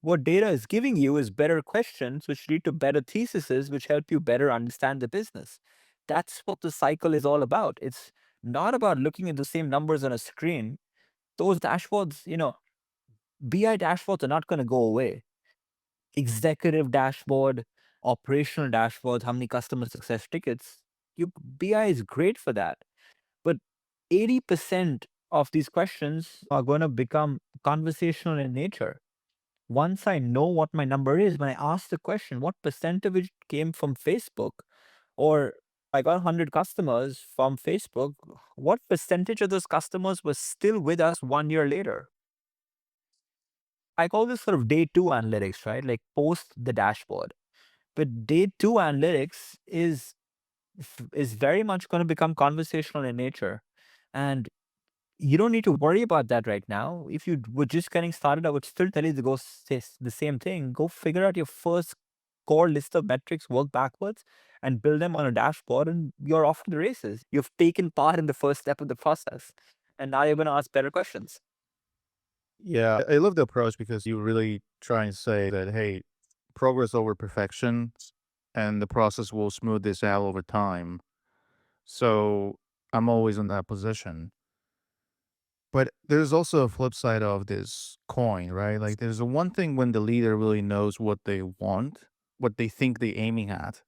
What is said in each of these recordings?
what data is giving you is better questions, which lead to better theses, which help you better understand the business. That's what the cycle is all about. It's not about looking at the same numbers on a screen. Those dashboards, BI dashboards are not going to go away. Executive dashboard, operational dashboards, how many customer success tickets. BI is great for that. But 80% of these questions are going to become conversational in nature. Once I know what my number is, when I ask the question, what percent of it came from Facebook? Or I got 100 customers from Facebook, what percentage of those customers were still with us 1 year later? I call this sort of day two analytics, right? Like post the dashboard. But day two analytics is very much going to become conversational in nature. And you don't need to worry about that right now. If you were just getting started, I would still tell you to go say the same thing. Go figure out your first core list of metrics, work backwards, and build them on a dashboard, and you're off to the races. You've taken part in the first step of the process, and now you're going to ask better questions. Yeah, I love the approach because you really try and say that, hey, progress over perfection and the process will smooth this out over time. So I'm always in that position. But there's also a flip side of this coin, right? Like there's a one thing when the leader really knows what they want, what they think they're aiming at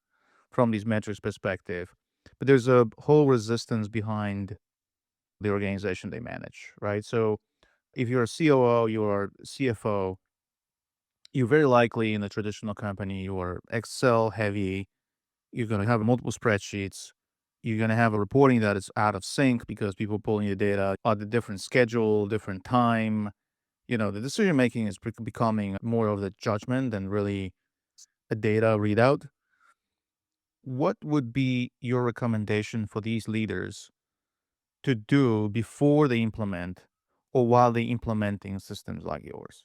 from these metrics perspective. But there's a whole resistance behind the organization they manage, right? So if you're a COO, you're CFO, you're very likely in a traditional company, you are Excel heavy. You're going to have multiple spreadsheets. You're going to have a reporting that is out of sync because people pulling the data at a different schedule, different time. The decision making is becoming more of the judgment than really a data readout. What would be your recommendation for these leaders to do before they implement or while they implementing systems like yours?